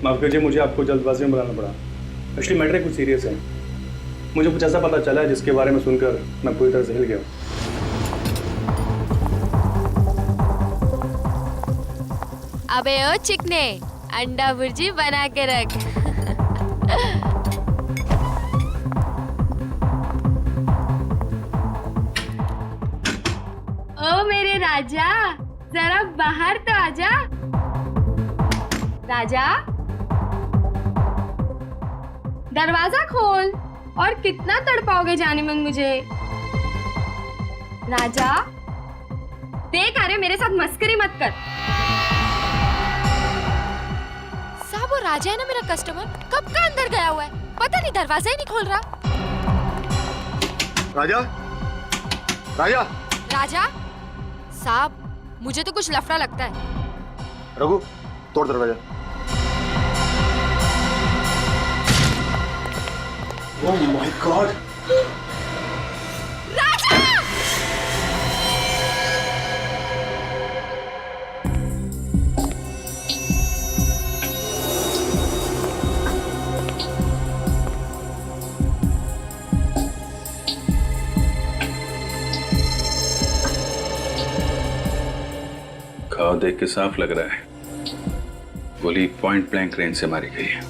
माफ कीजिए, मुझे आपको जल्दबाजी में बुलाना पड़ा। एक्चुअली मैटर कुछ सीरियस है। मुझे कुछ ऐसा पता चला है जिसके बारे में सुनकर मैं पूरी तरह से हिल गया। अबे ओ चिकने, अंडा भुर्जी बना के रख। ओ मेरे राजा, जरा बाहर तो आजा। राजा, दरवाजा खोल। और कितना तड़पाओगे जाने मन मुझे? राजा, देख अरे मेरे साथ मस्करी मत कर। साहब वो राजा है ना मेरा कस्टमर, कब का अंदर गया हुआ है, पता नहीं दरवाजा ही नहीं खोल रहा। राजा, राजा, राजा साहब, मुझे तो कुछ लफड़ा लगता है। रघु, तोड़ दरवाजा। Oh my god! राजा! घाव देख के साफ लग रहा है गोली पॉइंट ब्लैंक रेंज से मारी गई है।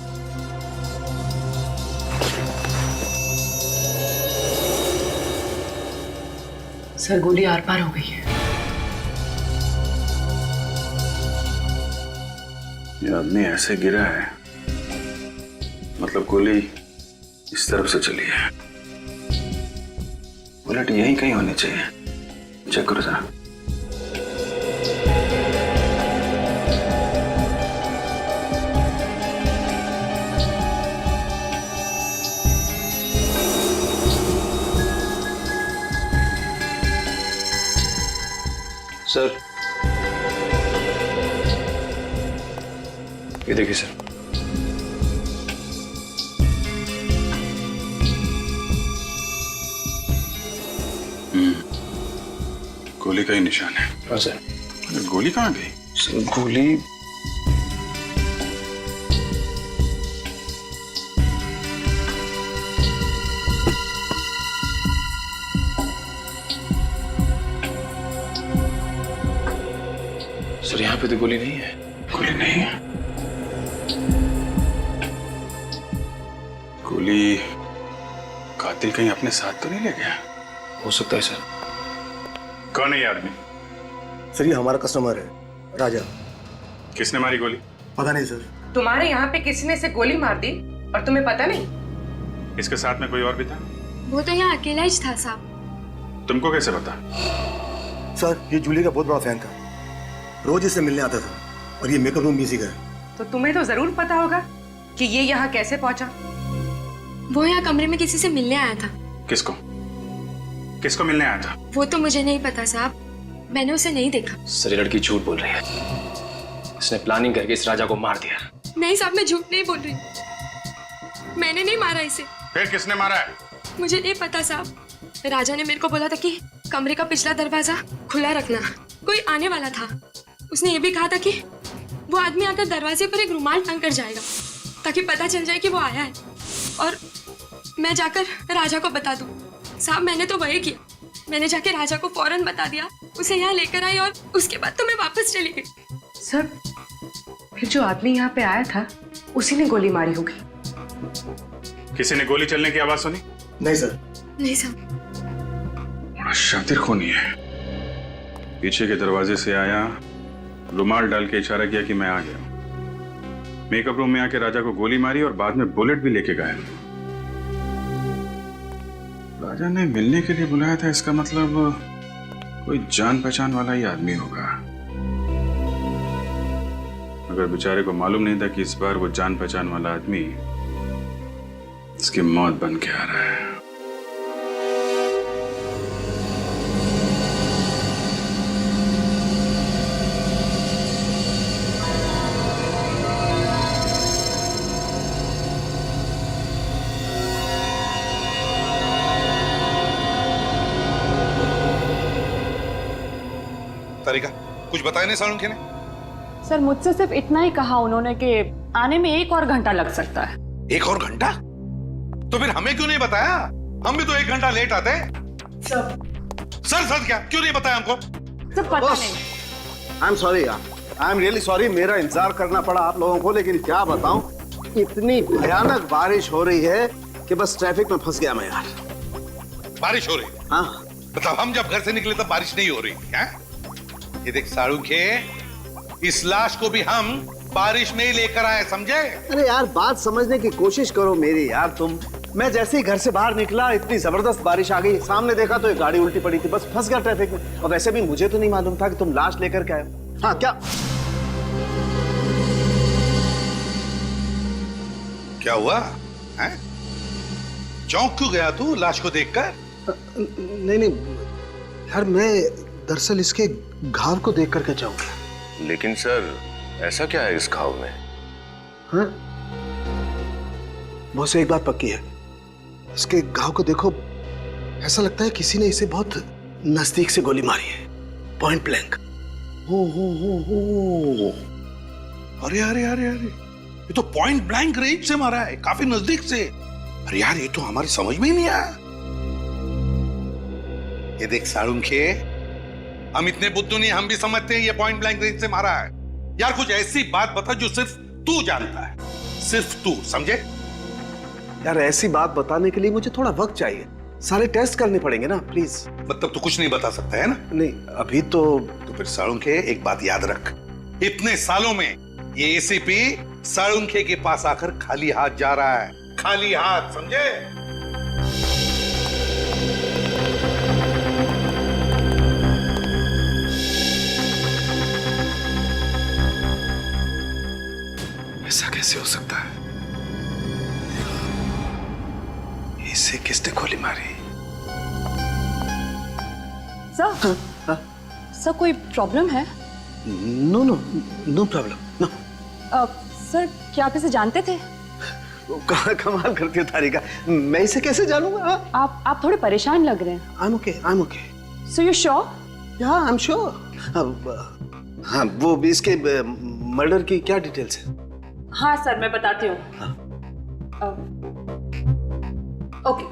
सर, गोली आर पार हो गई है। ये आदमी ऐसे गिरा है, मतलब गोली इस तरफ से चली है। बुलेट यहीं कहीं होनी चाहिए। चेक करो जरा। सर, ये देखिए सर। गोली का ही निशान है। हाँ सर। गोली कहाँ गई? सर गोली सर, यहाँ पे तो गोली नहीं है। गोली नहीं है? गोली कातिल कहीं अपने साथ तो नहीं ले गया? हो सकता है सर। कौन है ये आदमी? सर, ये हमारा कस्टमर है, राजा। किसने मारी गोली? पता नहीं सर। तुम्हारे यहाँ पे किसी ने इसे गोली मार दी और तुम्हें पता नहीं? इसके साथ में कोई और भी था? वो तो यहाँ अकेला ही था साहब। तुमको कैसे पता? सर, ये जूली का बहुत बड़ा फैन था, रोज इससे मिलने आता था और ये मेकअप रूम भी इसी का है। तो तुम्हें तो जरूर पता होगा कि ये यहाँ कैसे पहुंचा। वो यहाँ कमरे में किसी से मिलने आया था। किसको? किसको मिलने आया था? वो तो मुझे नहीं पता साहब, मैंने उसे नहीं देखा। सर, ये लड़की झूठ बोल रही है। इसने प्लानिंग करके इस राजा को मार दिया। नहीं साहब, मैं झूठ नहीं बोल रही, मैंने नहीं मारा इसे। फिर किसने मारा है? मुझे नहीं पता साहब। राजा ने मेरे को बोला था कि कमरे का पिछला दरवाजा खुला रखना, कोई आने वाला था। उसने ये भी कहा था कि वो आदमी आकर दरवाजे पर एक रुमाल टांग कर जाएगा ताकि पता चल जाए कि वो आया है और मैं जाकर राजा को बता दूं। साहब, मैंने तो वही किया। मैंने जाके राजा को फौरन बता दिया, उसे यहाँ लेकर आई और उसके बाद तो मैं वापस चली गई। सर, फिर जो आदमी यहाँ पे आया था उसी ने गोली मारी होगी। किसी ने गोली चलने की आवाज सुनी? नहीं सर। नहीं साहब। बड़ा शातिर खूनी है। पीछे के दरवाजे से आया, रुमाल डाल के इशारा किया कि मैं आ गया। मेकअप रूम में आके राजा को गोली मारी और बाद में बुलेट भी लेके गया। राजा ने मिलने के लिए बुलाया था, इसका मतलब कोई जान पहचान वाला ही आदमी होगा। मगर बेचारे को मालूम नहीं था कि इस बार वो जान पहचान वाला आदमी इसकी मौत बन के आ रहा है। कुछ बताया नहीं सालुंखे ने? सर मुझसे सिर्फ इतना ही कहा उन्होंने कि आने में 1 और घंटा लग सकता है। 1 और घंटा? तो फिर हमें क्यों नहीं बताया? हम भी तो 1 घंटा लेट आते। सर क्या क्यों नहीं बताया हमको? सर पता नहीं। आई एम सॉरी यार, आई एम रियली सॉरी, मेरा इंतजार करना पड़ा आप लोगों को, लेकिन क्या बताऊं, इतनी भयानक बारिश हो रही है कि बस ट्रैफिक में फंस गया मैं यार। बारिश हो रही? हाँ मतलब हम जब घर से निकले तब बारिश नहीं हो रही है? ये देख सालुंखे, इस लाश को भी हम बारिश में ही लेकर आए, समझे? अरे यार बात समझने की कोशिश करो मेरी यार तुम। मैं जैसे ही घर से बाहर निकला इतनी जबरदस्त बारिश आ गई, सामने देखा तो एक गाड़ी उल्टी पड़ी थी, बस फंस गया ट्रैफिक में। और वैसे भी मुझे तो नहीं मालूम था कि तुम लाश लेकर के आए हो। हाँ क्या हुआ है? चौंक क्यों गया तू लाश को देखकर? नहीं यार, मैं दरअसल इसके घाव को देख करके जाऊंगा। लेकिन सर ऐसा क्या है इस घाव में? हाँ बॉस, एक बात पक्की है, इसके घाव को देखो, ऐसा लगता है किसी ने इसे बहुत नजदीक से गोली मारी है, पॉइंट ब्लैंक। हो अरे अरे अरे अरे, ये तो पॉइंट ब्लैंक रेंज से मारा है, काफी नजदीक से। अरे यार, ये तो हमारी समझ में ही नहीं आया। ये देख सालुंखे, हम इतने बुद्धू नहीं, हम भी समझते हैं ये पॉइंट ब्लैंक रेंज से मारा है। यार कुछ ऐसी बात बता जो सिर्फ तू जानता है, सिर्फ तू, समझे? यार ऐसी बात बताने के लिए मुझे थोड़ा वक्त चाहिए, सारे टेस्ट करने पड़ेंगे ना, प्लीज। मतलब तू कुछ नहीं बता सकता है ना? नहीं अभी तो फिर सालुंखे एक बात याद रख, इतने सालों में ये एसीपी सालुंखे के पास आकर खाली हाथ जा रहा है, खाली हाथ, समझे? ऐसा कैसे हो सकता है? इसे किसने गोली मारी? सर सर कोई प्रॉब्लम है? No problem, no. सर क्या आप इसे जानते थे? कमाल करती है तारिका, मैं इसे कैसे जानूंगा? आप थोड़े परेशान लग रहे हैं। I'm okay. So you sure? Yeah, I'm sure. हाँ, वो भी इसके मर्डर की क्या डिटेल्स है? हाँ सर, मैं बताती हूँ। ओके।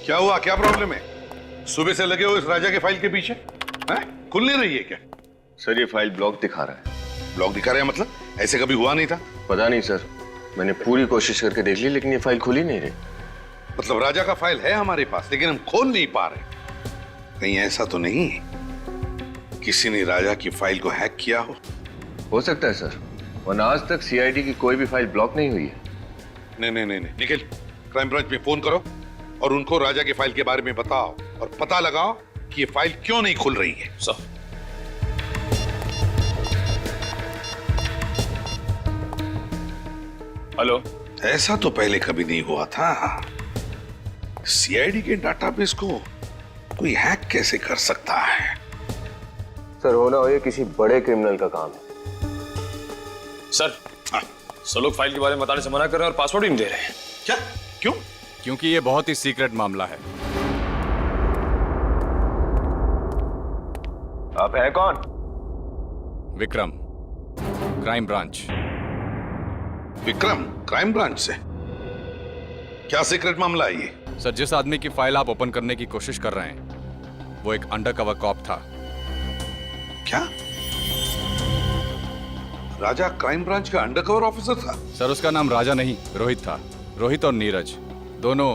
क्या हुआ, क्या प्रॉब्लम है? सुबह से लगे हो इस राजा के फाइल के पीछे, हैं? खुल नहीं रही है क्या? सर ये फाइल ब्लॉक दिखा रहा है। ब्लॉक दिखा रहे हैं मतलब? ऐसे कभी हुआ नहीं था। पता नहीं सर, मैंने पूरी कोशिश करके देख ली लेकिन ये फाइल खुल ही नहीं रही। मतलब राजा का फाइल है हमारे पास लेकिन हम खोल नहीं पा रहे। कहीं ऐसा तो नहीं किसी ने राजा की फाइल को हैक किया हो सकता है सर, वरना आज तक सीआईडी की कोई भी फाइल ब्लॉक नहीं हुई है। नहीं, निखिल, क्राइम ब्रांच में फोन करो और उनको राजा की फाइल के बारे में बताओ और पता लगाओ कि ये फाइल क्यों नहीं खुल रही है। Sir hello. ऐसा तो पहले कभी नहीं हुआ था। सीआईडी के डाटाबेस को कोई हैक कैसे कर सकता है? सर होना हो ये किसी बड़े क्रिमिनल का काम है। सर सब लोग फाइल के बारे में बताने से मना कर रहे हैं और पासवर्ड ही नहीं दे रहे हैं। क्या? क्यों? क्योंकि ये बहुत ही सीक्रेट मामला है। आप हैं कौन? Vikram, crime branch. Vikram, crime branch से? क्या सीक्रेट मामला है ये? सर जिस आदमी की फाइल आप ओपन करने की कोशिश कर रहे हैं वो एक अंडरकवर कॉप था। क्या? राजा क्राइम ब्रांच का अंडरकवर ऑफिसर था? सर उसका नाम राजा नहीं, रोहित था। रोहित और नीरज दोनों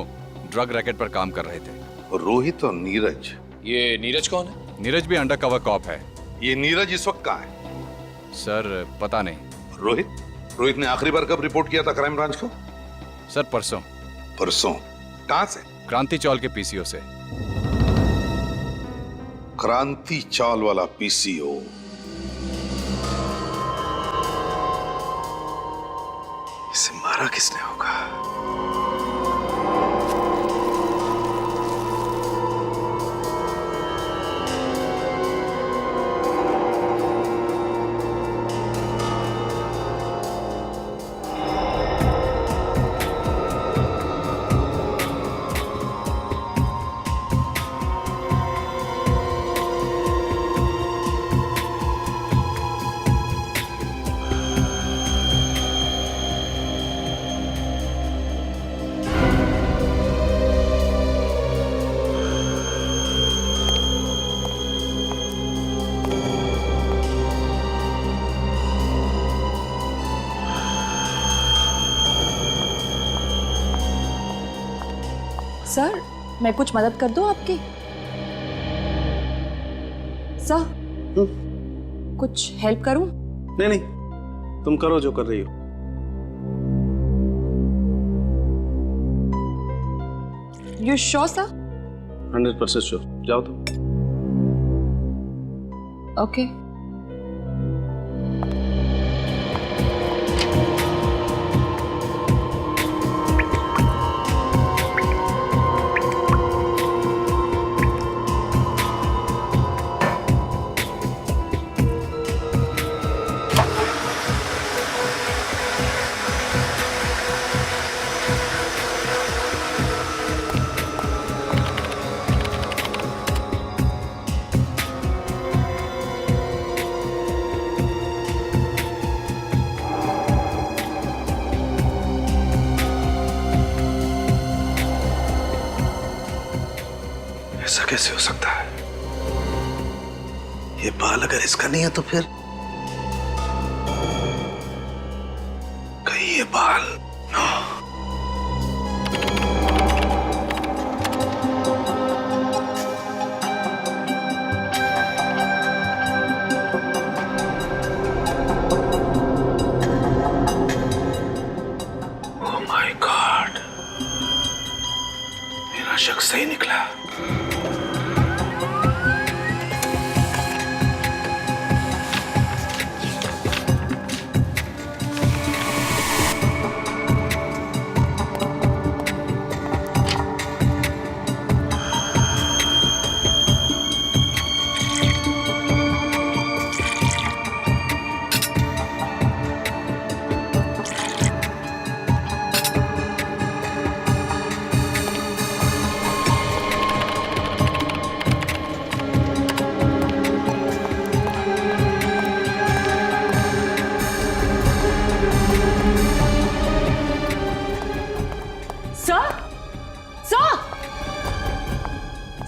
ड्रग रैकेट पर काम कर रहे थे। रोहित और नीरज? ये नीरज कौन है? नीरज भी अंडरकवर कॉप है। ये नीरज इस वक्त कहाँ है? सर पता नहीं। रोहित ने आखिरी बार कब रिपोर्ट किया था क्राइम ब्रांच को? सर परसों। परसों? कहां से? क्रांति चौल के पीसीओ से। क्रांति चौल वाला पीसीओ? इसे मारा किसने होगा? सर मैं कुछ मदद कर दूं आपकी? सर कुछ हेल्प करूं? नहीं नहीं, तुम करो जो कर रही हो। You sure sir? 100% श्योर। जाओ तुम। ओके। ऐसा कैसे हो सकता है? ये बाल अगर इसका नहीं है तो फिर कहीं ये बाल ओह माय गॉड, मेरा शक सही निकला।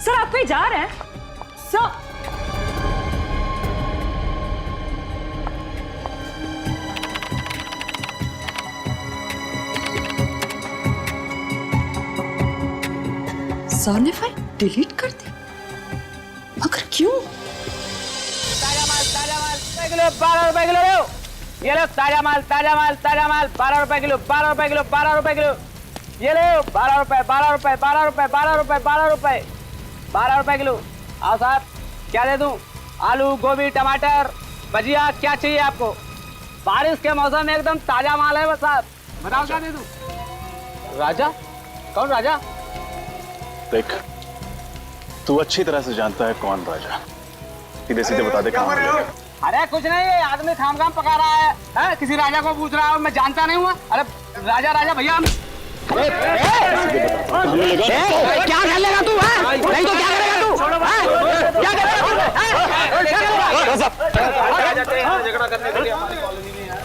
सर आप कहीं जा रहे हैं? सर सर ने फाइल डिलीट कर दी, मगर क्यों? ताजा माल 12 रुपए किलो। ये लो ताजा माल 12 रुपए किलो, 12 रुपए किलो, 12 रुपए किलो। ये लो 12 रुपए, 12 रुपए, 12 रुपए, 12 रुपए, 12 रुपए, 12 रुपए किलो। आओ साहब, क्या दे दूं? आलू, गोभी, टमाटर, भजिया, क्या चाहिए आपको? बारिश के मौसम में एकदम ताजा माल है बस साहब। बताओ क्या दे दूं? राजा? कौन राजा? देख, तू अच्छी तरह से जानता है कौन राजा। सीधे सीधे बता दे कहाँ मिलेगा। अरे कुछ नहीं, ये आदमी खाम पका रहा है, किसी राजा को पूछ रहा है, मैं जानता नहीं हुआ। अरे राजा भैया हम क्या कर लेगा तू? नहीं तो क्या करेगा तू? क्या करेगा? झगड़ा करने के लिए हमारी कॉलोनी में है।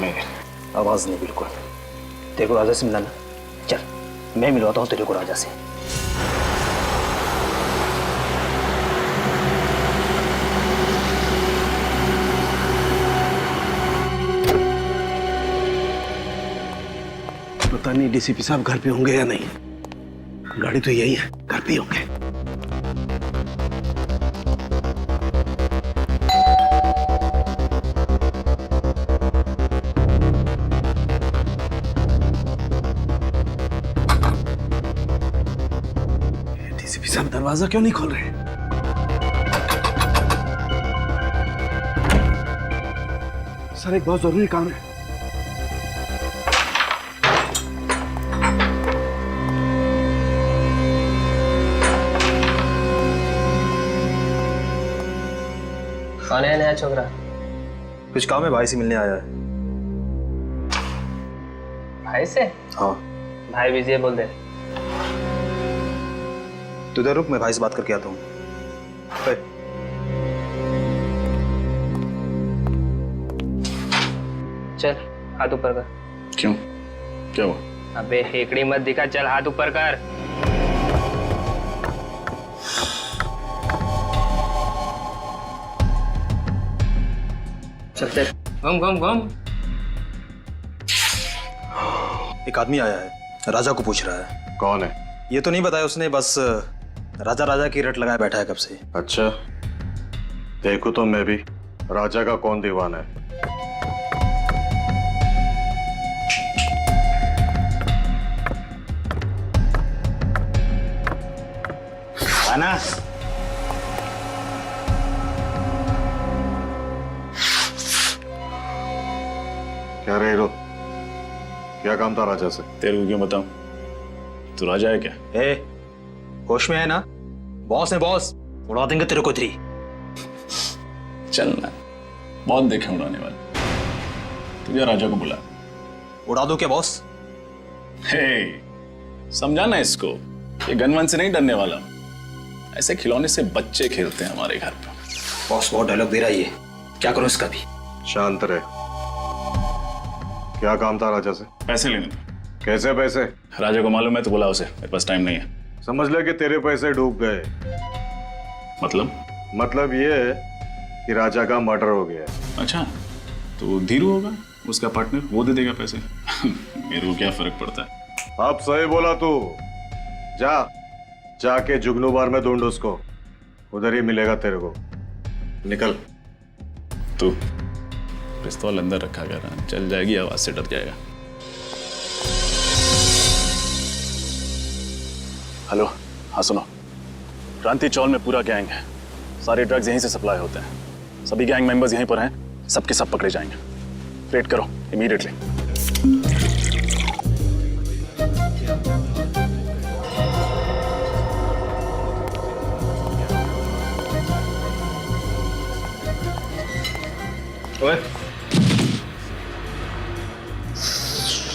में आवाज नहीं बिल्कुल। तेरे को राजा से मिलाना, चल मैं मिलवाता हूँ तेरे को राजा से। पता नहीं डीसीपी साहब घर पे होंगे या नहीं। गाड़ी तो यही है, घर पे होंगे। हम दरवाजा क्यों नहीं खोल रहे? सर एक बहुत जरूरी काम है। कौन है नया छोकरा? कुछ काम है, भाई से मिलने आया है। भाई से? हाँ। भाई बिजी है बोल दे। तू इधर रुक, मैं भाई से बात करके आता हूँ। चल हाथ ऊपर कर। क्यों, क्या हुआ? अबे हेकड़ी मत दिखा, चल हाथ ऊपर कर। चलते घूम घूम घूम। एक आदमी आया है, राजा को पूछ रहा है। कौन है? ये तो नहीं बताया उसने, बस राजा राजा की रट लगाए बैठा है कब से। अच्छा, देखो तो मैं भी राजा का कौन दीवाना है। आना। क्या रे हीरो, क्या काम था राजा से? तेरे को क्यों बताऊं? तू राजा है क्या? ए, होश में है ना? बॉस है बॉस, उड़ा देंगे तेरे को थ्री। चल ना, बहुत देखे उड़ाने वाले। तुझे राजा को बुला। उड़ा दो क्या बॉस? हे, समझाना इसको, ये गनवन से नहीं डरने वाला। ऐसे खिलौने से बच्चे खेलते हैं हमारे घर पर। बॉस बहुत डायलॉग दे रहा है ये, क्या करूं इसका भी? शांत रहे। क्या काम था राजा से? पैसे लेने थे। कैसे पैसे? राजा को मालूम है तो बुला उसे, मेरे पास टाइम नहीं है। समझ ले कि तेरे पैसे डूब गए। मतलब ये है कि राजा का मर्डर हो गया। अच्छा, तो धीरू होगा उसका पार्टनर, वो दे देगा पैसे। मेरे को क्या फर्क पड़ता है? अब सही बोला तू। जाके जुगनू बार में ढूंढ उसको, उधर ही मिलेगा तेरे को। निकल। तू पिस्तौल अंदर रखा कर, चल जाएगी आवाज से डर जाएगा। हेलो, हाँ सुनो, क्रांति चौल में पूरा गैंग है, सारे ड्रग्स यहीं से सप्लाई होते हैं, सभी गैंग मेंबर्स यहीं पर हैं, सबके सब पकड़े जाएंगे। रेड करो इमीडिएटली। ओए,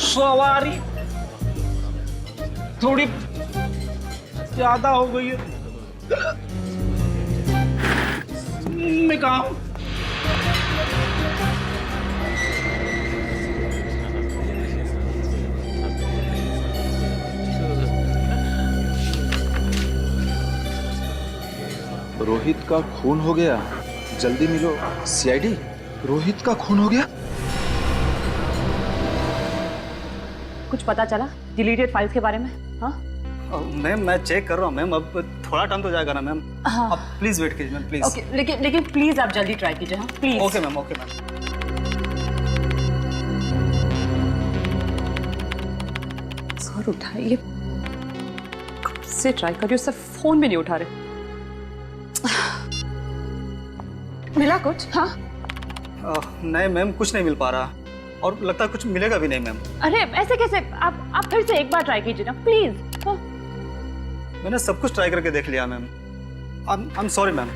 सवारी थोड़ी ज्यादा हो गई है। मैं कहा रोहित का खून हो गया, जल्दी मिलो। सीआईडी, रोहित का खून हो गया। कुछ पता चला डिलीटेड फाइल्स के बारे में? हाँ मैम, मैं चेक कर रहा हूँ मैम, अब थोड़ा टाइम तो जाएगा ना मैम। हाँ। आप प्लीज वेट कीजिए मैम, प्लीज। ओके, लेकिन प्लीज आप जल्दी ट्राई कीजिए। हाँ please. Okay ma'am, okay ma'am. Sir उठाइए, कब से ट्राई कर रही हूँ, सर फोन भी नहीं उठा रहे। मिला कुछ? हाँ नहीं मैम, कुछ नहीं मिल पा रहा, और लगता है कुछ मिलेगा भी नहीं मैम। अरे ऐसे कैसे? आप फिर से एक बार ट्राई कीजिए ना प्लीज। हाँ। मैंने सब कुछ ट्राई करके देख लिया ma'am. I am sorry ma'am.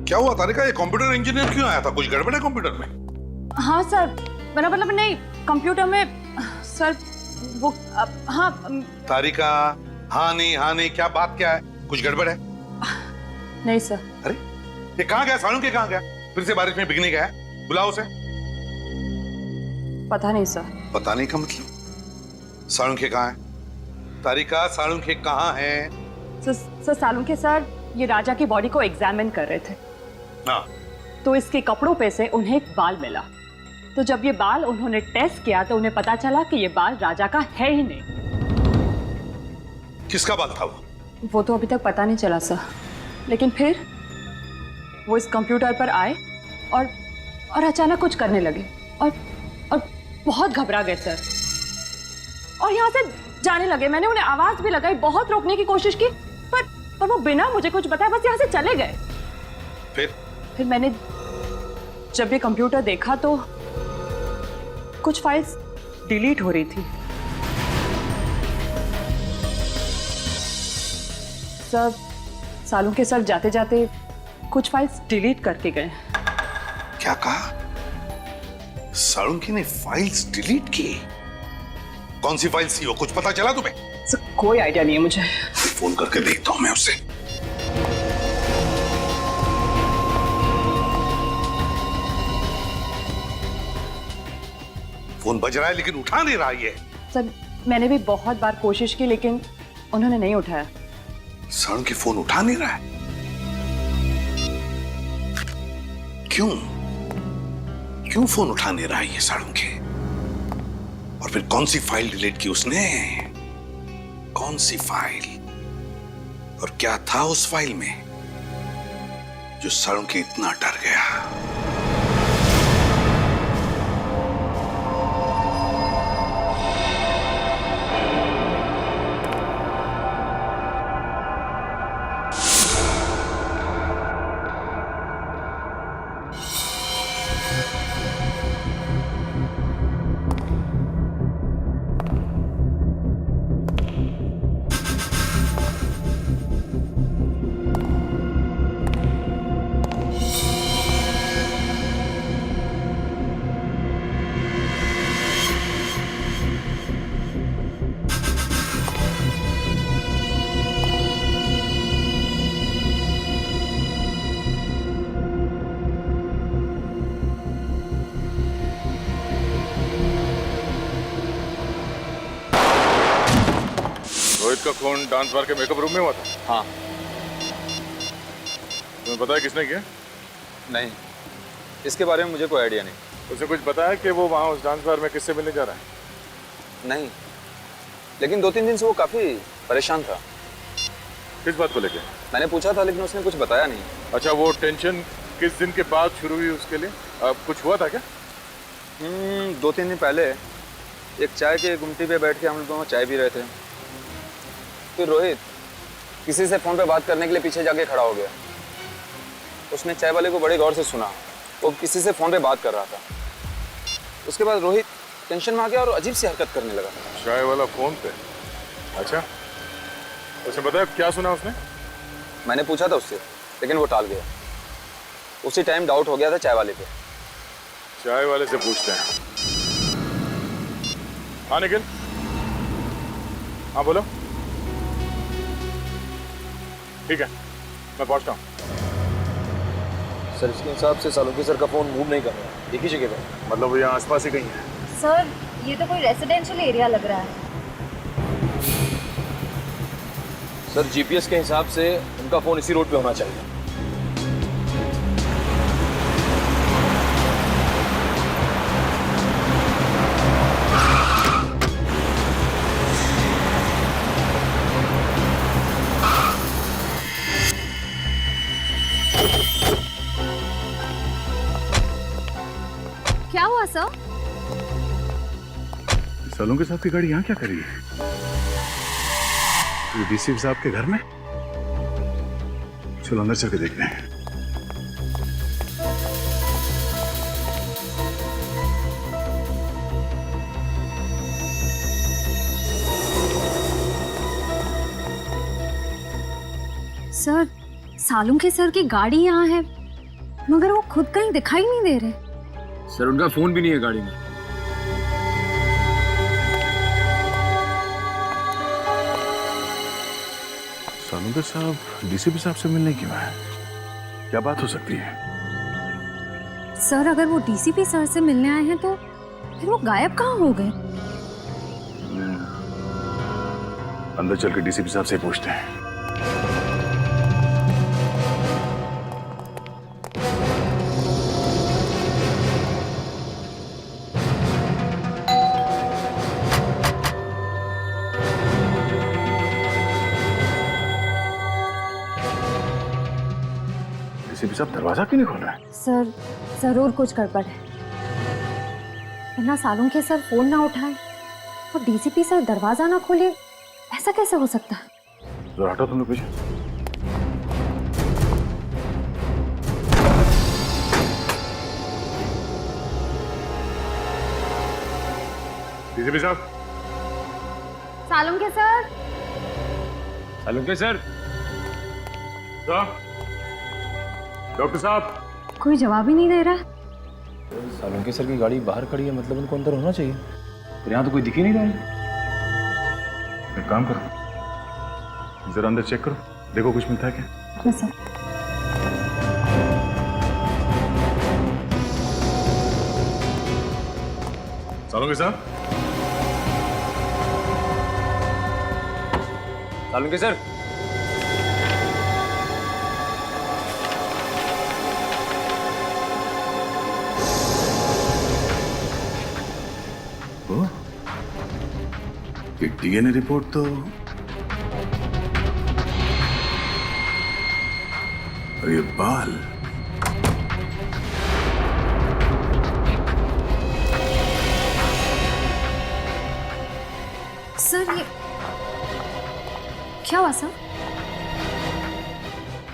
क्या हुआ तारिका, ये कंप्यूटर इंजीनियर क्यों आया था? कुछ गड़बड़ है कंप्यूटर में? हाँ सर, मेरा मतलब नहीं, कंप्यूटर में सर वो हाँ। तारिका, हाँ नहीं, क्या बात क्या है? कुछ गड़बड़ है? नहीं सर। अरे ये कहाँ गया? सालू के कहाँ गया? फिर से बारिश में भीगने गया? बुलाओ उसे। पता नहीं सर। पता नहीं का मतलब? सालुंखे कहाँ है? तारिका, सालुंखे कहाँ है? सर सालुंखे सर ये राजा की बॉडी को एग्जामिन कर रहे थे। हाँ। तो इसके कपड़ों पे से उन्हें एक बाल मिला, तो जब ये बाल उन्होंने टेस्ट किया तो उन्हें पता चला कि ये बाल राजा का है ही नहीं। किसका बाल था वो? वो तो अभी तक पता नहीं चला सर, लेकिन फिर वो इस कंप्यूटर पर आए और अचानक कुछ करने लगे और बहुत घबरा गए सर, और यहाँ से जाने लगे। मैंने उन्हें आवाज भी लगाई, बहुत रोकने की कोशिश की, पर वो बिना मुझे कुछ बताए बस यहाँ से चले गए। फिर मैंने जब ये कंप्यूटर देखा तो कुछ फाइल्स डिलीट हो रही थी। सर सालुंखे सर जाते जाते कुछ फाइल्स डिलीट करके गए। क्या कहा? साळुंखे ने फाइल्स डिलीट की? कौन सी फाइल्स थी वो, कुछ पता चला तुम्हें? सर कोई आइडिया नहीं है मुझे। फोन करके देखता हूं मैं उससे। फोन बज रहा है लेकिन उठा नहीं रहा ये। सर मैंने भी बहुत बार कोशिश की लेकिन उन्होंने नहीं उठाया। साळुंखे फोन उठा नहीं रहा है, क्यों? क्यों फोन उठा नहीं रहा है ये साळुंखे? और फिर कौन सी फाइल डिलीट की उसने? कौन सी फाइल? और क्या था उस फाइल में जो साळुंखे इतना डर गया? रोहित का खून डांस बार के मेकअप रूम में हुआ था? हाँ। तुम्हें पता है किसने किया? नहीं, इसके बारे में मुझे कोई आइडिया नहीं। उसे कुछ पता है कि वो वहाँ उस डांस बार में किससे मिलने जा रहा है? नहीं, लेकिन 2-3 दिन से वो काफी परेशान था। किस बात को लेके? मैंने पूछा था लेकिन उसने कुछ बताया नहीं। अच्छा, वो टेंशन किस दिन के बाद शुरू हुई उसके लिए? कुछ हुआ था क्या? 2-3 दिन पहले एक चाय के गुमटी पे बैठ के हम लोग दोनों चाय पी रहे थे। फिर रोहित किसी से फोन पे बात करने के लिए पीछे जाके खड़ा हो गया। उसने चाय वाले को बड़े गौर से सुना, वो किसी से फोन पे बात कर रहा था। उसके बाद रोहित टेंशन में आ गया और अजीब सी हरकत करने लगा। चाय वाला फोन पे? अच्छा, उसे बताया क्या सुना उसने? मैंने पूछा था उससे लेकिन वो टाल गया। उसी टाइम डाउट हो गया था चाय वाले पे। चाय वाले से पूछते हैं। हाँ निखिल, हाँ बोलो। ठीक है, मैं पहुंचता हूँ। सर इसके हिसाब से साळुंखे सर का फोन मूव नहीं कर रहा, एक ही जगह पे। मतलब वो यहाँ आसपास ही कहीं है? सर ये तो कोई रेसिडेंशियल एरिया लग रहा है। सर जीपीएस के हिसाब से उनका फोन इसी रोड पे होना चाहिए। क्या हुआ सर? साळुंखे साहब की गाड़ी यहाँ क्या करी है? डीसी साहब के घर में? चलो अंदर चल के देखते हैं। सर साळुंखे सर की गाड़ी यहाँ है मगर वो खुद कहीं दिखाई नहीं दे रहे। सर उनका फोन भी नहीं है गाड़ी में। साळुंखे साहब डीसीपी साहब से मिलने क्यों आए? क्या बात हो सकती है? सर अगर वो डीसीपी सर से मिलने आए हैं तो फिर वो गायब कहाँ हो गए? अंदर चल के डीसीपी साहब से पूछते हैं। डीसीपी साहब दरवाजा क्यों नहीं खोल रहा है? सर जरूर कुछ गड़बड़ है, वरना साळुंखे सर फोन ना उठाए और डीसीपी सर दरवाजा ना खोले, ऐसा कैसे हो सकता है? जरा हटो तुम लोग पीछे। डीसीपी साहब। Salunkhe sir. Salunkhe sir. Doctor साहब। कोई जवाब ही नहीं दे रहा। सालों के सर की गाड़ी बाहर खड़ी है, मतलब उनको अंदर होना चाहिए, पर यहाँ तो कोई दिख ही नहीं रहा है। एक काम करो, जरा अंदर चेक करो, देखो कुछ मिलता है क्या। हाँ सर। सालों के साथ सालुंके सर, ये डीएनए रिपोर्ट तो और ये बाल, सर ये क्या हुआ सर?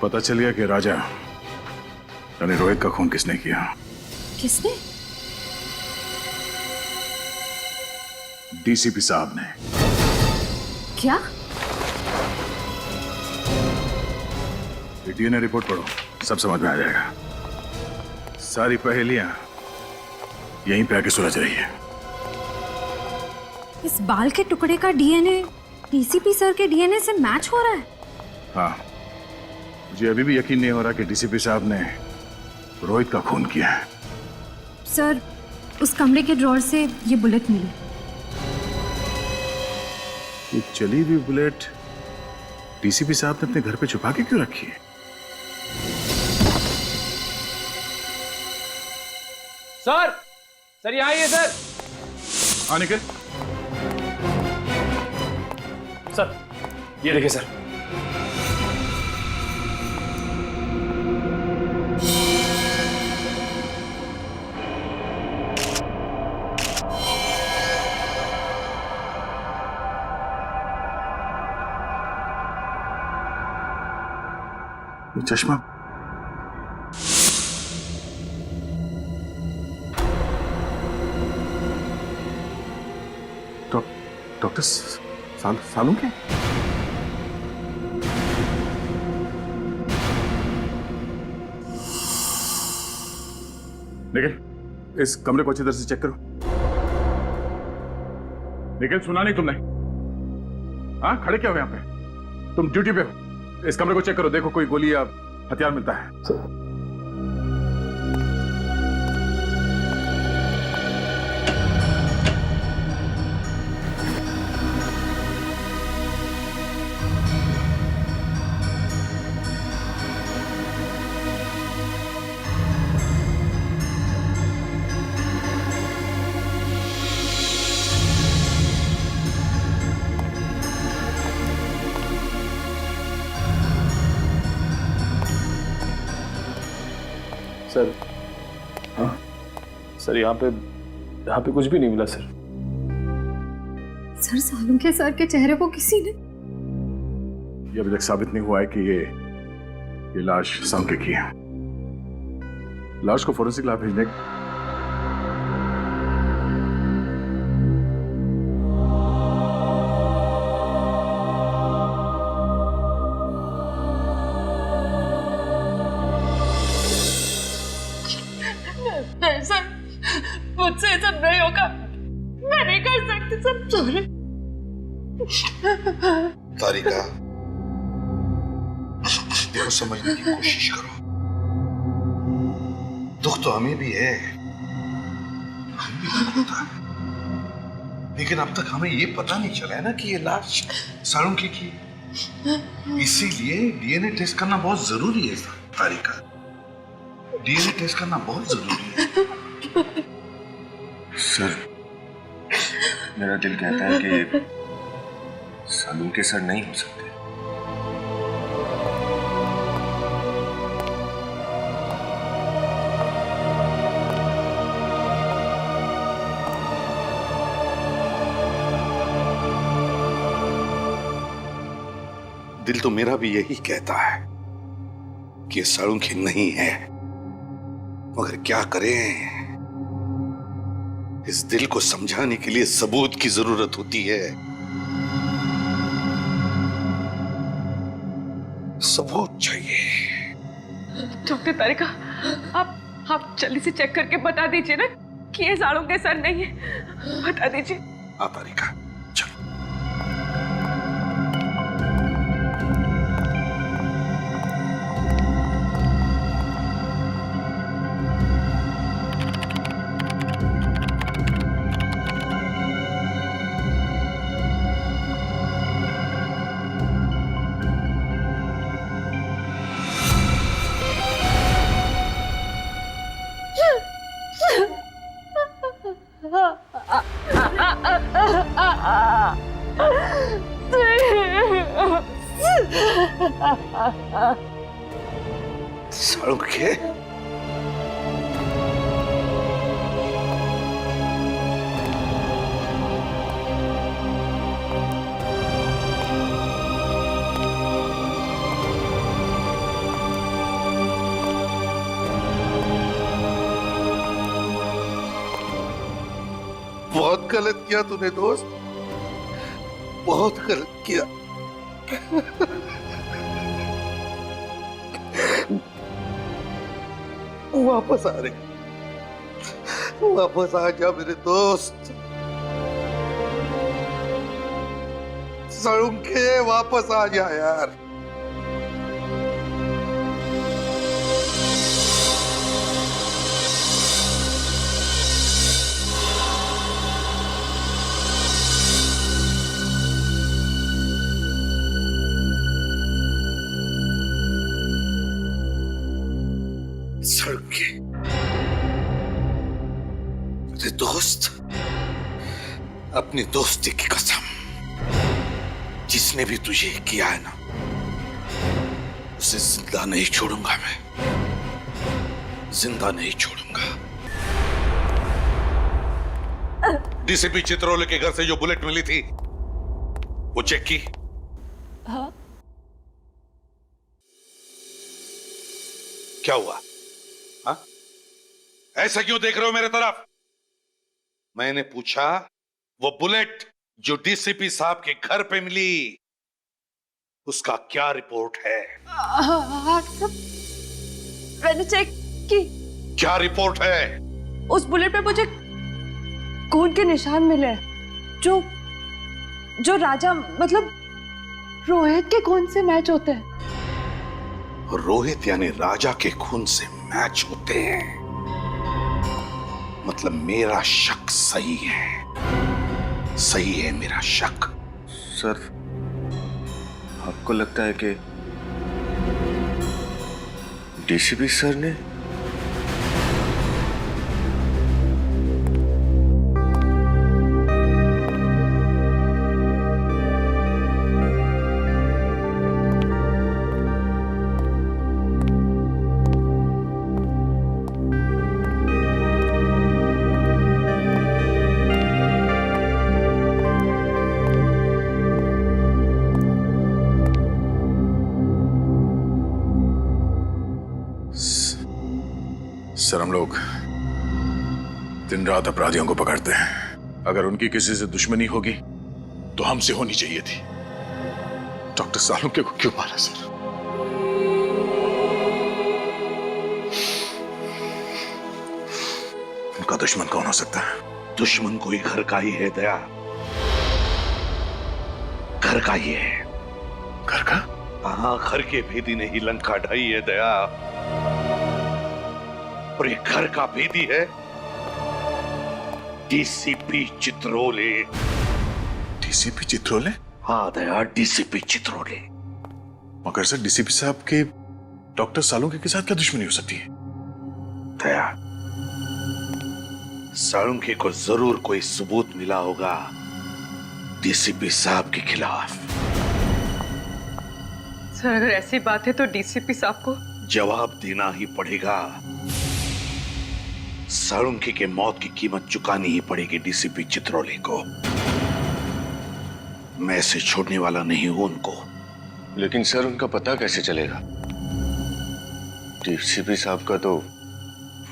पता चल गया कि राजा यानी रोहित का खून किसने किया। किसने? डीसीपी साहब ने। क्या? ये डीएनए रिपोर्ट पढ़ो, सब समझ में आ जाएगा। सारी पहेलियां यहीं पे आके सुलझ रही है। इस बाल के टुकड़े का डीएनए डीसीपी सर के डीएनए से मैच हो रहा है? हाँ, मुझे अभी भी यकीन नहीं हो रहा कि डीसीपी साहब ने रोहित का खून किया है। सर, उस कमरे के ड्रॉर से ये बुलेट मिली। ये चली हुई बुलेट डीसीपी साहब ने अपने घर पे छुपा के क्यों रखी है? सर यहाँ आइए सर। हाँ निकल। सर ये देखिए सर, ये चश्मा डॉक्टर सालों के? निखिल, इस कमरे को अच्छी तरह से चेक करो। निखिल, सुना नहीं तुमने? हाँ, खड़े क्या हो यहाँ पे? तुम ड्यूटी पे हो। इस कमरे को चेक करो, देखो कोई गोली या हथियार मिलता है। सर हाँ सर, यहाँ पे कुछ भी नहीं मिला सर। सर, सालुंके सर के चेहरे को किसी ने? ये अभी तक साबित नहीं हुआ है कि ये लाश सालुंके की है। लाश को फोरेंसिक लैब भेजने नहीं सर, मुझसे ये सब नहीं होगा। मैं नहीं कर सकती सर, सॉरी। तारिका, देखो समझने की कोशिश करो। दुख तो हमें भी है, हमें भी दुख होता है, लेकिन अब तक हमें ये पता नहीं चला है ना कि ये लाश सालुंके की। इसीलिए डीएनए टेस्ट करना बहुत जरूरी है तारिका। डीएनए टेस्ट करना बहुत जरूरी है। सर, मेरा दिल कहता है कि सालुंके सर नहीं हो सकते। दिल तो मेरा भी यही कहता है कि ये सालुंके नहीं है, मगर क्या करें, इस दिल को समझाने के लिए सबूत की जरूरत होती है। सबूत चाहिए। डॉक्टर तारिका, आप जल्दी से चेक करके बता दीजिए ना कि ये साळुंखे सर नहीं है, बता दीजिए। आता रेखा, चलो। साळुंखे, बहुत गलत किया तूने दोस्त, बहुत गलत किया। वापस आ रहे, वापस आ जा मेरे दोस्त। साळुंखे वापस आ जा यार। साळुंखे, मेरे दोस्त, अपनी दोस्ती की कसम, जिसने भी तुझे किया है ना, उसे जिंदा नहीं छोड़ूंगा मैं, जिंदा नहीं छोड़ूंगा। डीसीपी चित्रोले के घर से जो बुलेट मिली थी, वो चेक की? हाँ। क्या हुआ? हाँ? ऐसा क्यों देख रहे हो मेरे तरफ? मैंने पूछा, वो बुलेट जो डीसीपी साहब के घर पे मिली, उसका क्या रिपोर्ट है? हाँ सब मैंने चेक की। क्या रिपोर्ट है? उस बुलेट पे मुझे खून के निशान मिले, जो जो राजा मतलब रोहित के खून से मैच होते हैं। रोहित यानी राजा के खून से मैच होते हैं, मतलब मेरा शक सही है, सही है मेरा शक। सर, आपको लगता है कि डीसीपी सर ने? सर, हम लोग दिन रात अपराधियों को पकड़ते हैं। अगर उनकी किसी से दुश्मनी होगी तो हमसे होनी चाहिए थी। डॉक्टर साळुंखे को क्यों मारा सर? उनका दुश्मन कौन हो सकता है? दुश्मन कोई घर का ही है दया, घर का ही है। घर का? हाँ, घर के भेदी ने ही लंका ढाई है दया, और ये घर का भेदी है डीसीपी चित्रोले। डीसीपी चित्रोले? हाँ दया, डीसीपी चित्रोले। मगर सर, डीसीपी साहब के डॉक्टर साळुंखे के साथ क्या दुश्मनी हो सकती है? दया, साळुंखे को जरूर कोई सबूत मिला होगा डीसीपी साहब के खिलाफ। सर, अगर ऐसी बात है तो डीसीपी साहब को जवाब देना ही पड़ेगा। साळुंखे के मौत की कीमत चुकानी ही पड़ेगी डीसीपी चित्रोले को। मैं इसे छोड़ने वाला नहीं हूं उनको। लेकिन सर, उनका पता कैसे चलेगा? डीसीपी साहब का तो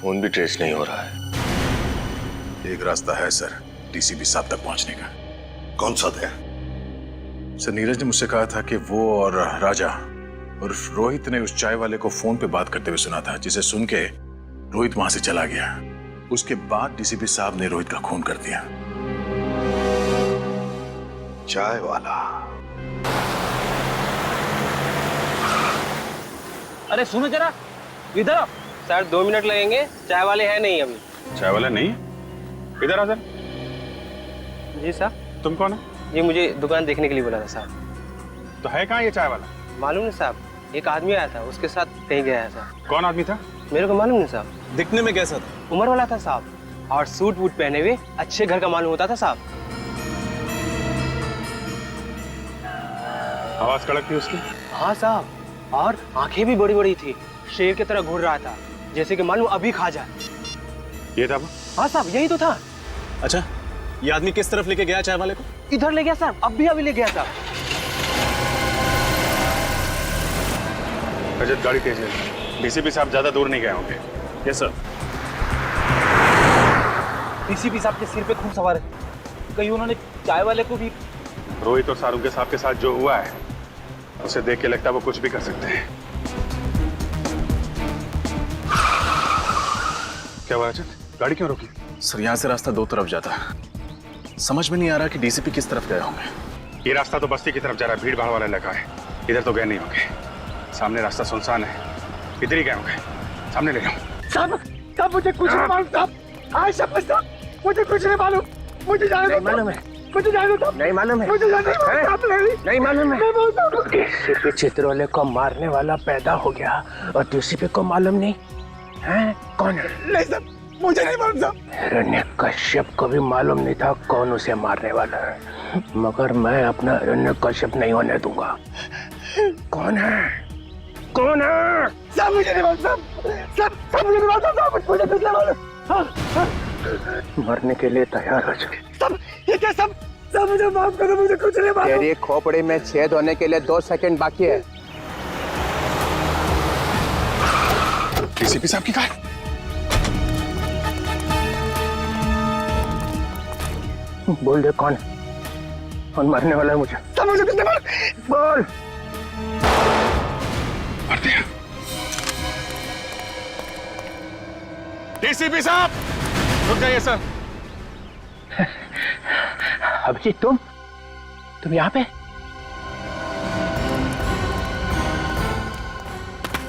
फोन भी ट्रेस नहीं हो रहा है। एक रास्ता है सर डीसीपी साहब तक पहुंचने का। कौन सा दया? सर, नीरज ने मुझसे कहा था कि वो और राजा और रोहित ने उस चाय वाले को फोन पे बात करते हुए सुना था, जिसे सुन के रोहित वहां से चला गया। उसके बाद डीसीपी साहब ने रोहित का खून कर दिया। चाय वाला। अरे सुनो जरा, इधर आओ। सर 2 मिनट लगेंगे, चाय वाले हैं नहीं अभी। चाय वाला नहीं? इधर आ सर। जी साहब। तुम कौन है? ये मुझे दुकान देखने के लिए बोला था साहब। तो है कहाँ ये चाय वाला? मालूम नहीं साहब, एक आदमी आया था, उसके साथ कहीं गया है साहब। कौन आदमी था? मेरे को मालूम नहीं साहब। दिखने में कैसा था? उम्र वाला था साहब, और सूट वूट पहने हुए अच्छे घर का मालूम होता था साहब। आवाज कड़क थी उसकी? हाँ साहब, और आंखें भी बड़ी बड़ी थी, शेर की तरह घूर रहा था, जैसे कि मालूम अभी खा जाए। ये था वो? हाँ साहब, यही तो था। अच्छा, ये आदमी किस तरफ लेके गया चाय वाले को? इधर ले गया साहब, अभी ले गया साहब। रजत, गाड़ी तेज ले। डीसीपी साहब ज्यादा दूर नहीं गए होंगे। Yes sir. डीसीपी साहब के सिर पे खून सवार है, कहीं उन्होंने चाय वाले को भी। रोहित और सारुंके साहब के साथ जो हुआ है, उसे देख के लगता है वो कुछ भी कर सकते हैं। क्या हुआ रजत? गाड़ी क्यों रोकी? सर, यहाँ से रास्ता दो तरफ जाता है, समझ में नहीं आ रहा कि डीसीपी किस तरफ गए होंगे। ये रास्ता तो बस्ती की तरफ जा रहा है, भीड़ भाड़ वाला इलाका है। इधर तो गए नहीं होंगे। सामने रास्ता सुनसान है, इधर ही गए होंगे। सामने ले लो। साहब, मुझे कुछ नहीं मालूम साहब। आज साहब, मुझे कुछ नहीं मालूम। मुझे जाने दो। मालूम है। मुझे जाने दो। नहीं मालूम है। मुझे जाने दो। नहीं मालूम है। डीसीपी चित्रोले को मारने वाला पैदा हो गया और डीसीपी को मालूम नहीं है कौन है? नहीं साहब, मुझे नहीं मालूम साहब। हिरण्यकश्यप को भी मालूम नहीं था कौन उसे मारने वाला है, मगर मैं अपना हिरण्यकश्यप नहीं होने दूंगा। कौन है? कौन है? सब मुझे नहीं मालूम साहब। सब मुझे नहीं मालूम साहब। मुझे कुछ नहीं मालूम। मरने के लिए तैयार हो चुके सब। ये क्या सब मुझे माफ करो, मुझे कुछ नहीं मालूम। तेरी खोपड़ी में छेद होने के लिए 2 सेकंड बाकी है। डीसीपी साहब की कार। बोल दे कौन मरने वाला है मुझे। सब मुझे कुछ नहीं मालूम। बोल। मार दिया। डीसीपी साहब, रुक जाइए सर। अभिजीत, तुम यहाँ पे?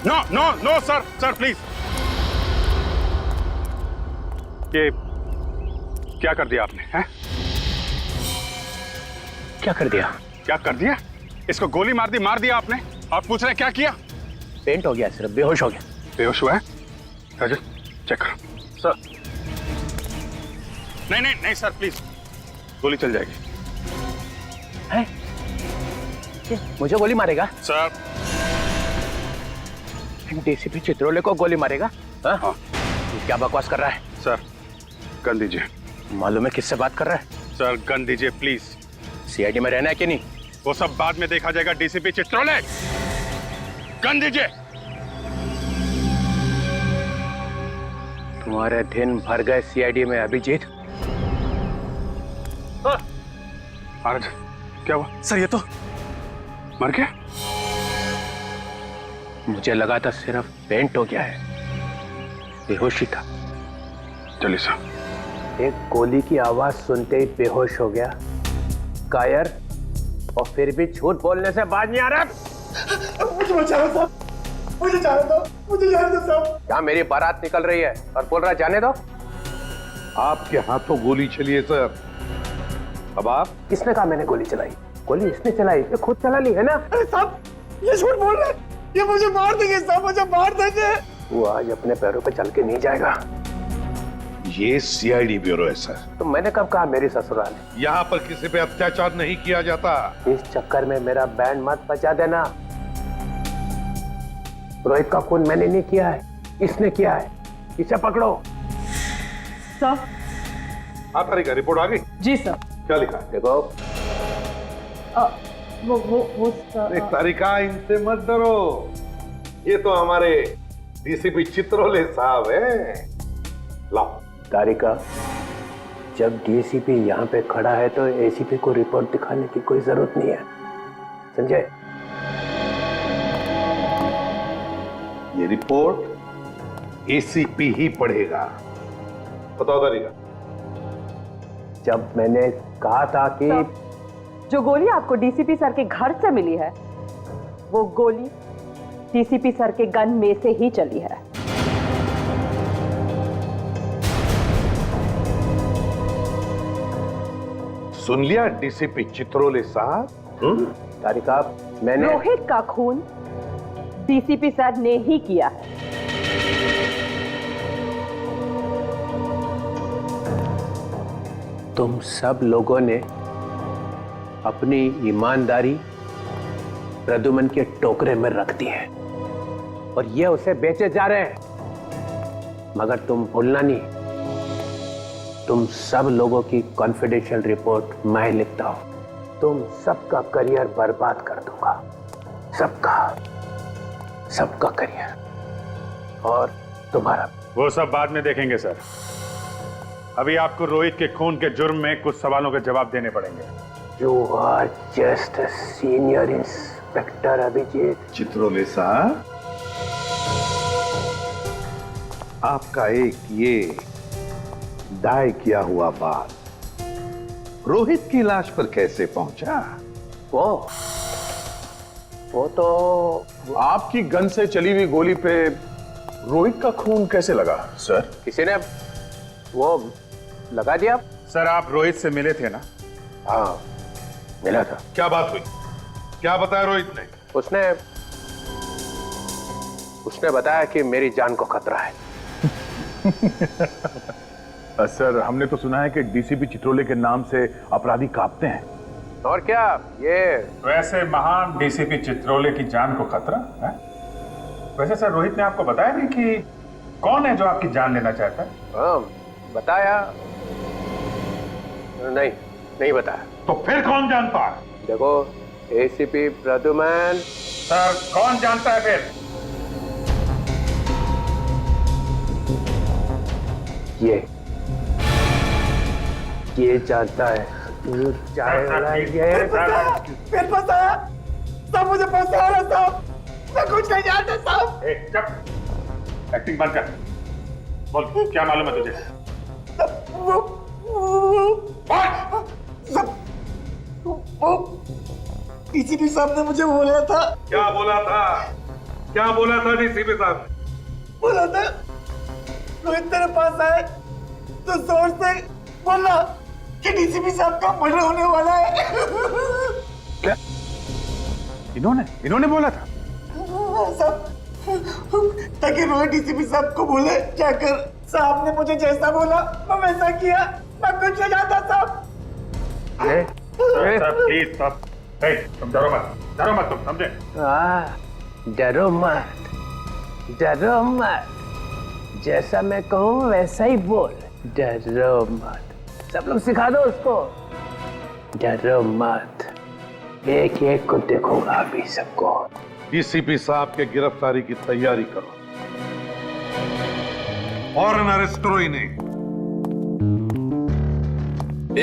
No sir please. ये क्या कर दिया आपने? हैं? क्या कर दिया? क्या कर दिया? इसको गोली मार दिया आपने, और पूछ रहे क्या किया? पेंट हो गया, सिर्फ बेहोश हो गया। बेहोश हुआ है? रजत, चेक करो। सर। नहीं सर प्लीज, गोली चल जाएगी। है? मुझे गोली मारेगा? सर। डीसीपी चित्रोले को गोली मारेगा? हाँ। क्या बकवास कर रहा है? सर, गन दीजिए। मालूम है किससे बात कर रहा है? सर, गन दीजिए प्लीज। सीआईडी में रहना है कि नहीं? वो सब बाद में देखा जाएगा। डीसीपी चित्रोले, गन दीजिए। तुम्हारे दिन भर गए सीआईडी में अभिजीत। महाराज, क्या हुआ? सर, ये तो मर गया। मुझे लगा था सिर्फ पेंट हो गया है, बेहोशी था। चलिए सर। एक गोली की आवाज सुनते ही बेहोश हो गया, कायर, और फिर भी झूठ बोलने से बाज नहीं आ रहा। मुझे बचाओ साहब, मुझे जाने दो साहब। क्या मेरी बारात निकल रही है और बोल रहा जाने दो? आपके हाथों गोली चली है सर। अब आप? किसने कहा मैंने गोली चलाई? गोली इसने चलाई, ये खुद चला ली है ना? अरे साहब, ये झूठ बोल रहे हैं, ये मुझे मार देंगे साहब, मुझे मार देंगे। वो आज अपने पैरों पे चल के नहीं जाएगा। ये सीआईडी ब्यूरो है सर। तो मैंने कब कहा मेरी ससुराल है? यहाँ पर किसी पे अत्याचार नहीं किया जाता। इस चक्कर में मेरा बैंड मत बजा देना। रोहित का खून मैंने नहीं किया है, इसने किया है। इसे पकड़ो। सर। हाँ, तारिका, रिपोर्ट आ गई? जी सर। क्या लिखा? देखो। वो सर। तारिका, इनसे मत डरो, ये तो हमारे डीसीपी चित्रोले साहब हैं। लाओ। तारिका, जब डीसीपी यहाँ पे खड़ा है तो एसीपी को रिपोर्ट दिखाने की कोई जरूरत नहीं है, संजय। ये रिपोर्ट एसीपी ही पढ़ेगा। बताओ तरीका। जब मैंने कहा था कि जो गोली आपको डीसीपी सर के घर से मिली है, वो गोली डीसीपी सर के गन में से ही चली है। सुन लिया डीसीपी चित्रोले साहब? तारिका, मैंने रोहित का खून डीसीपी सर ने ही किया है। तुम सब लोगों ने अपनी ईमानदारी प्रद्युमन के टोकरे में रख दी है और ये उसे बेचे जा रहे हैं। मगर तुम भूलना नहीं, तुम सब लोगों की कॉन्फिडेंशियल रिपोर्ट मैं लिखता हूं। तुम सबका करियर बर्बाद कर दूंगा, सबका करियर और तुम्हारा। वो सब बाद में देखेंगे सर। अभी आपको रोहित के खून के जुर्म में कुछ सवालों के जवाब देने पड़ेंगे। You are just a senior inspector, Abhijit. Chitrole साहब, आपका एक ये दाय किया हुआ बात रोहित की लाश पर कैसे पहुंचा? वो तो आपकी गन से चली हुई गोली पे रोहित का खून कैसे लगा सर? किसी ने वो लगा दिया। सर आप रोहित से मिले थे ना? हाँ मिला था। क्या बात हुई? क्या बताया रोहित ने? उसने बताया कि मेरी जान को खतरा है। सर हमने तो सुना है कि डीसीपी चित्रोले के नाम से अपराधी कांपते हैं। और क्या ये वैसे महान डीसीपी चित्रोले की जान को खतरा है? वैसे सर रोहित ने आपको बताया नहीं कि कौन है जो आपकी जान लेना चाहता है? हाँ बताया नहीं बताया। तो फिर कौन जानता है? देखो एसीपी प्रद्युमन। सर कौन जानता है फिर? ये जानता है। फिर फंसाया सब, मुझे फंसाया ना साहब, मैं कुछ नहीं जानता साहब। एक्टिंग बंद कर, बोल क्या मालूम है तुझे? डीसीपी साहब ने मुझे बोला था। क्या बोला था डीसीपी साहब? बोला था रोहित तेरे पास आए तो जोर से बोला कि डीसीपी साहब का मर्डर होने वाला है। क्या? इन्होंने बोला था? सब ताकि रोहित डीसीपी साहब को बोले जाकर साहब ने मुझे जैसा बोला मैं वैसा किया, मैं कुछ नहीं जानता साहब। प्लीज साहब, तुम डरो मत तुम समझे? डरो मत, जैसा मैं कहूँ वैसा ही बोल। डरो मत, सब लोग सिखा दो उसको। डरो मत, एक एक को देखूंगा अभी सबको। डीसीपी साहब के गिरफ्तारी की तैयारी करो और अरेस्ट करो इन्हें।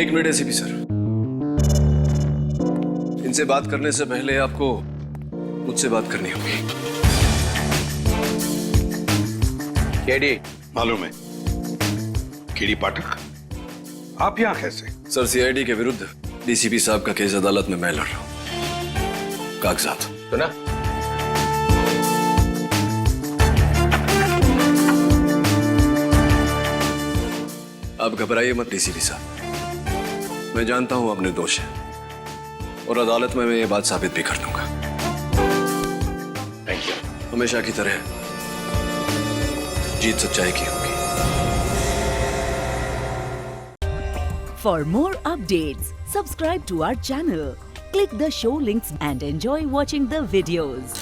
एक मिनट एसीपी सर, इनसे बात करने से पहले आपको मुझसे बात करनी होगी। केडी मालूम है? केडी पाठक, आप यहां कैसे? सर सीआईडी के विरुद्ध डीसीपी साहब का केस अदालत में मैं लड़ रहा हूं। कागजात तो ना आप घबराइए मत डीसीपी साहब, मैं जानता हूं आप निर्दोष हैं और अदालत में मैं ये बात साबित भी कर दूंगा। Thank you. हमेशा की तरह जीत सच्चाई की होगी। For more updates, subscribe to our channel, click the show links and enjoy watching the videos.